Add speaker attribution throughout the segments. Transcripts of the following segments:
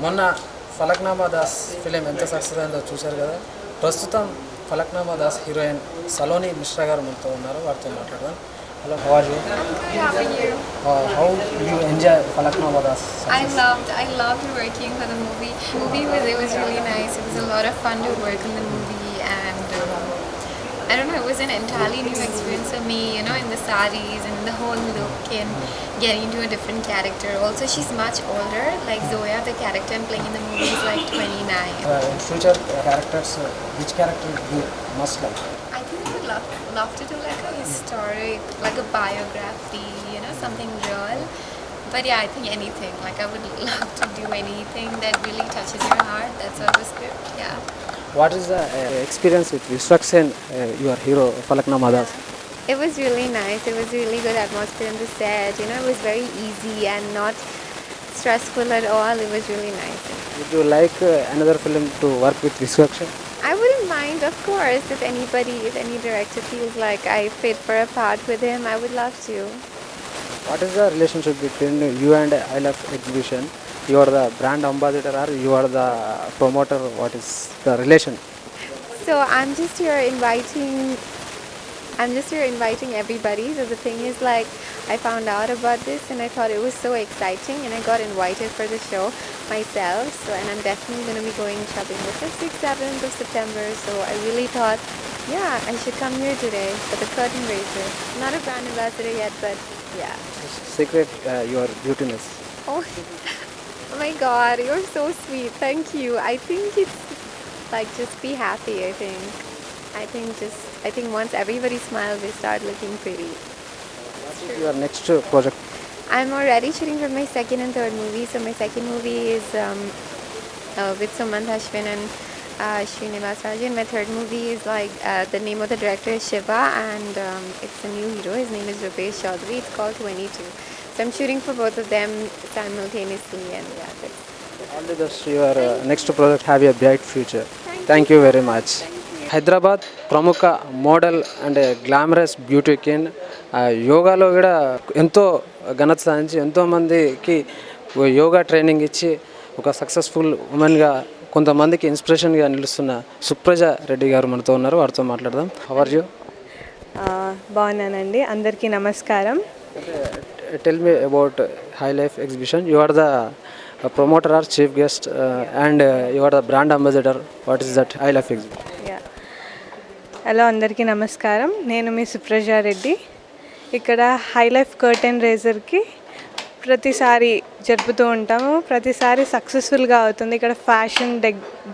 Speaker 1: మొన్న ఫలక్నామా దాస్ ఫిలిం ఎంత సక్సెస్ అయిందో చూశారు కదా. ప్రస్తుతం ఫలక్నామా దాస్ హీరోయిన్ సలోని మిశ్రా గారు మనతో ఉన్నారు, వారితో మాట్లాడదాం. Hello, how are you?
Speaker 2: How are you?
Speaker 1: How you enjoy Falaknuma Das?
Speaker 2: I loved working for the movie. It was really nice. It was a lot of fun to work in the movie, and I don't know, it was an entirely new experience for me. In the sarees and the whole look and getting into a different character. Also, she's much older. Like Zoya, the character I'm playing in the movie is like 29.
Speaker 1: In future characters, which character you must like?
Speaker 2: I think I would love to do like a historic, like a biography, something real. But yeah, I think anything. Like I would love to do anything that really touches your heart. That's sort of a script. Yeah.
Speaker 1: What is the experience with Vishwaksen, your hero Falaknama Das?
Speaker 2: It was really nice. It was really good atmosphere on the set. It was very easy and not stressful at all. It was really nice.
Speaker 1: Would you like another film to work with Vishwaksen?
Speaker 2: I wouldn't mind, of course, if any director feels like I fit for a part with him, I would love to.
Speaker 1: What is the relationship between you and I Love Exhibition? You are the brand ambassador or you are the promoter? What is the relation?
Speaker 2: So I'm just here inviting everybody. So the thing is, like, I found out about this and I thought it was so exciting, and I got invited for the show myself. So, and I'm definitely going to be going shopping the 5th, 6th, 7th of September. So I really thought, yeah, I should come here today for the curtain raiser. Not a brand ambassador yet, but yeah.
Speaker 1: Secret your beautiness.
Speaker 2: Oh, oh my God, you're so sweet. Thank you. I think it's like just be happy. I think once everybody smiles, they start looking pretty.
Speaker 1: What is your next project?
Speaker 2: I'm already shooting for my second and third movie. So my second movie is with Sumant Ashwin and Srinivas Rajan. My third movie is the name of the director is Shiva, and it's a new hero. His name is Rupesh Chaudhary. It's called 22. So I'm shooting for both of them simultaneously, and yeah, that's
Speaker 1: All the best. Your next project have a bright future. Thank you very much. Hyderabad ప్రముఖ model and glamorous beauty queen, యోగాలో కూడా ఎంతో ఘనత సాధించి ఎంతోమందికి yoga training ఇచ్చి ఒక successful ఉమెన్గా కొంతమందికి ఇన్స్పిరేషన్గా నిలుస్తున్న సుప్రజ రెడ్డి గారు మనతో ఉన్నారు, వారితో మాట్లాడదాం. How are you?
Speaker 3: బాగున్నానండి. అందరికీ నమస్కారం.
Speaker 1: Tell me about Hi Life exhibition. You are the promoter or chief guest and you are the brand ambassador. What is that Hi Life exhibition?
Speaker 3: Hello, అందరికీ నమస్కారం. నేను మీ సుప్రజా రెడ్డి. ఇక్కడ హై లైఫ్ కర్టెన్ రేజర్కి ప్రతిసారి జరుపుతూ ఉంటాము. ప్రతిసారి సక్సెస్ఫుల్గా అవుతుంది. ఇక్కడ ఫ్యాషన్,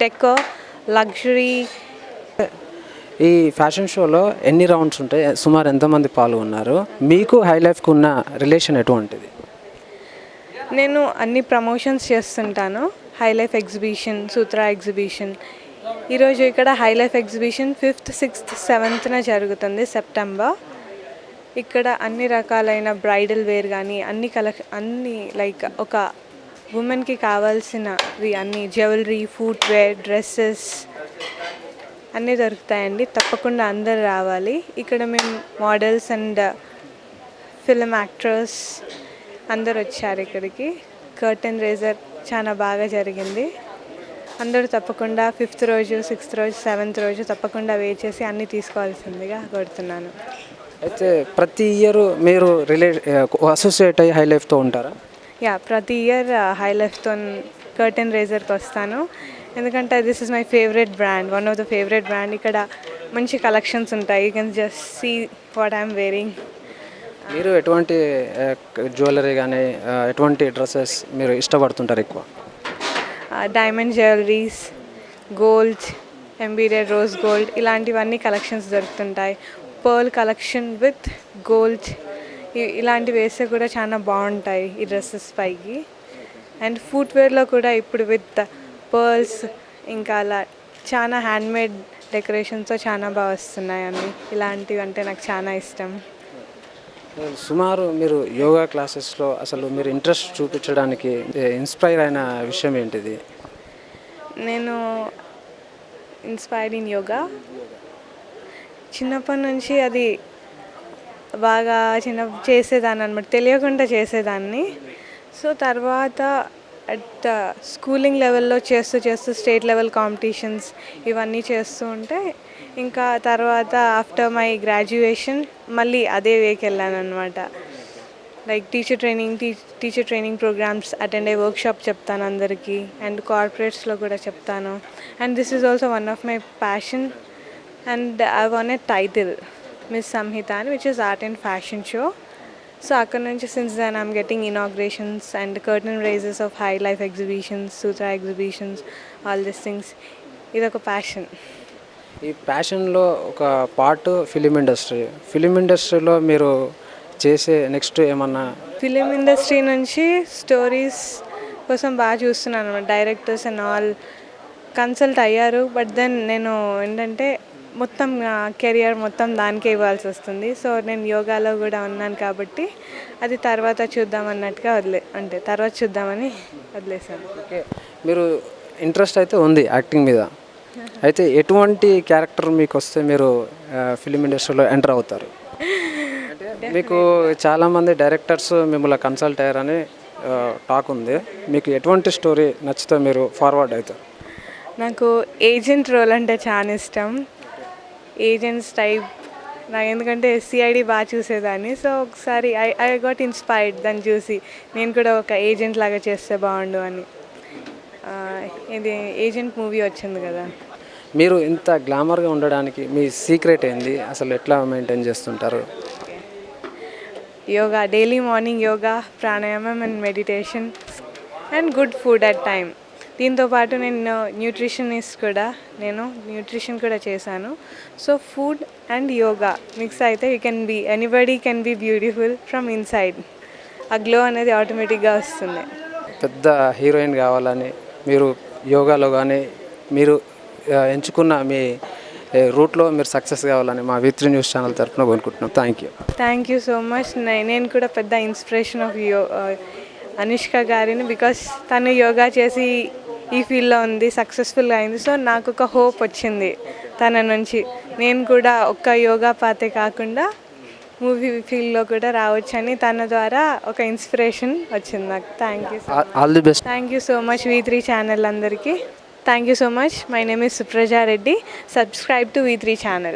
Speaker 3: డెకో, లగ్జరీ.
Speaker 1: ఈ ఫ్యాషన్ షోలో ఎన్ని రౌండ్స్ ఉంటాయి? సుమారు ఎంతమంది పాల్గొన్నారు? మీకు హై లైఫ్కి ఉన్న రిలేషన్ ఎటువంటిది?
Speaker 3: నేను అన్ని ప్రమోషన్స్ చేస్తుంటాను. High Life exhibition, Sutra exhibition. ఈరోజు ఇక్కడ high Life exhibition 5th, 6th, 7th జరుగుతుంది సెప్టెంబర్. ఇక్కడ అన్ని రకాలైన బ్రైడల్ వేర్ కానీ అన్ని లైక్ ఒక ఉమెన్కి కావాల్సినవి అన్ని జ్యువెలరీ, ఫుట్వేర్, డ్రెస్సెస్ అన్నీ దొరుకుతాయండి. తప్పకుండా అందరు రావాలి. ఇక్కడ మేము మోడల్స్ అండ్ ఫిల్మ్ యాక్టర్స్ అందరు వచ్చారు ఇక్కడికి. కర్టెన్ రేజర్ చాలా బాగా జరిగింది. అందరూ తప్పకుండా 5th రోజు, 6th రోజు, 7th రోజు తప్పకుండా వెయిట్ చేసి అన్నీ తీసుకోవాల్సిందిగా కోరుతున్నాను.
Speaker 1: అయితే ప్రతి ఇయర్ మీరు అసోసియేట్ అయ్యి హై లైఫ్తో ఉంటారా?
Speaker 3: యా, ప్రతి ఇయర్ హై లైఫ్తో కర్టెన్ రేజర్కి వస్తాను. ఎందుకంటే this is my favourite brand, one of the favourite brand. ఇక్కడ మంచి కలెక్షన్స్ ఉంటాయి. You can just see what I'm wearing.
Speaker 1: మీరు ఎటువంటి జ్యువెలరీ కానీ ఎటువంటి డ్రెస్సెస్ మీరు ఇష్టపడుతుంటారు ఎక్కువ?
Speaker 3: Diamond jewelleries, gold, embedded rose gold ఇలాంటివన్నీ కలెక్షన్స్ దొరుకుతుంటాయి. పర్ల్ కలెక్షన్ విత్ గోల్డ్ ఇలాంటివి వేస్తే కూడా చాలా బాగుంటాయి ఈ డ్రెస్సెస్ పైకి. అండ్ ఫుట్వేర్లో కూడా ఇప్పుడు విత్ పర్ల్స్ ఇంకా అలా చాలా హ్యాండ్మేడ్ డెకరేషన్స్తో చాలా బాగా వస్తున్నాయి అన్నీ. ఇలాంటివి అంటే నాకు చాలా ఇష్టం.
Speaker 1: సుమారు మీరు యోగా క్లాసెస్లో అసలు మీరు ఇంట్రెస్ట్ చూపించడానికి ఇన్స్పైర్ అయిన విషయం ఏంటిది?
Speaker 3: నేను ఇన్స్పైర్డ్ ఇన్ యోగా చిన్నప్పటి నుంచి అది బాగా చేసేదాన్ని అనమాట, తెలియకుండా చేసేదాన్ని. సో తర్వాత అట్ స్కూలింగ్ లెవెల్లో చేస్తూ స్టేట్ లెవెల్ కాంపిటీషన్స్ ఇవన్నీ చేస్తూ ఉంటే ఇంకా తర్వాత ఆఫ్టర్ మై గ్రాడ్యుయేషన్ మళ్ళీ అదే వేకి వెళ్ళాను అనమాట. Like teacher training programmes attend అయ్యి వర్క్షాప్ చెప్తాను అందరికీ, అండ్ కార్పొరేట్స్లో కూడా చెప్తాను. And this is also one of my passion. And I won a title Miss Samhita అని, which is art and fashion show. So అక్కడ నుంచి since then I'm getting inaugurations and curtain raisers of Hi life exhibitions, Sutra exhibitions, all this things. ఇదొక passion.
Speaker 1: ఈ ప్యాషన్లో ఒక part film ఇండస్ట్రీలో మీరు చేసే నెక్స్ట్ ఏమన్నా?
Speaker 3: ఫిలిం ఇండస్ట్రీ నుంచి స్టోరీస్ కోసం బాగా చూస్తున్నాను అనమాట. డైరెక్టర్స్ అండ్ ఆల్ కన్సల్ట్ అయ్యారు, బట్ దెన్ నేను ఏంటంటే మొత్తం కెరియర్ మొత్తం దానికే ఇవ్వాల్సి వస్తుంది. సో నేను యోగాలో కూడా ఉన్నాను కాబట్టి అది తర్వాత చూద్దాం అన్నట్టుగా తర్వాత చూద్దామని వదిలేసాను.
Speaker 1: ఓకే, మీరు ఇంట్రెస్ట్ అయితే ఉంది యాక్టింగ్ మీద. అయితే ఎటువంటి క్యారెక్టర్ మీకు వస్తే మీరు ఫిలిం ఇండస్ట్రీలో ఎంటర్ అవుతారు? మీకు చాలామంది డైరెక్టర్స్ మిమ్మల్ని కన్సల్ట్ అయ్యారని టాక్ ఉంది. మీకు ఎటువంటి స్టోరీ నచ్చితే మీరు ఫార్వర్డ్ అవుతారు?
Speaker 3: నాకు ఏజెంట్ రోల్ అంటే చాలా ఇష్టం. ఏజెంట్స్ టైప్ నాకు, ఎందుకంటే సిఐడి బాగా చూసేదాన్ని. సో ఒకసారి ఐ గాట్ ఇన్స్పైర్డ్ దాన్ని చూసి నేను కూడా ఒక ఏజెంట్ లాగా చేస్తే బాగుండు అని. ఇది ఏజెంట్ మూవీ వచ్చింది కదా.
Speaker 1: మీరు ఇంత గ్లామర్గా ఉండడానికి మీ సీక్రెట్ ఏంది? అసలు ఎట్లా మెయింటైన్ చేస్తుంటారు?
Speaker 3: Yoga, daily morning yoga, pranayama and meditation and good food at time. దీంతోపాటు నేను న్యూట్రిషన్ కూడా చేశాను. So food and yoga mix అయితే anybody can be beautiful from inside. ఆ గ్లో అనేది ఆటోమేటిక్గా వస్తుంది.
Speaker 1: పెద్ద హీరోయిన్ కావాలని మీరు యోగాలో కానీ మీరు ఎంచుకున్న మీ రూట్లో మీరు సక్సెస్ కావాలని మా V3 న్యూస్ ఛానల్ తరఫున కోరుకుంటున్నాం.
Speaker 3: Thank you so much. నేను కూడా పెద్ద ఇన్స్పిరేషన్ ఆఫ్ అనుష్క గారిని, బికాస్ తను యోగా చేసి ఈ ఫీల్డ్లో ఉంది, సక్సెస్ఫుల్గా అయింది. సో నాకు ఒక హోప్ వచ్చింది తన నుంచి. నేను కూడా ఒక్క యోగా పాతే కాకుండా మూవీ ఫీల్డ్లో కూడా రావచ్చని తన ద్వారా ఒక ఇన్స్పిరేషన్ వచ్చింది నాకు.
Speaker 1: All the best.
Speaker 3: Thank you so much V3 channel అందరికీ. Thank you so much. My name is Supraja Reddy. Subscribe to V3 channel.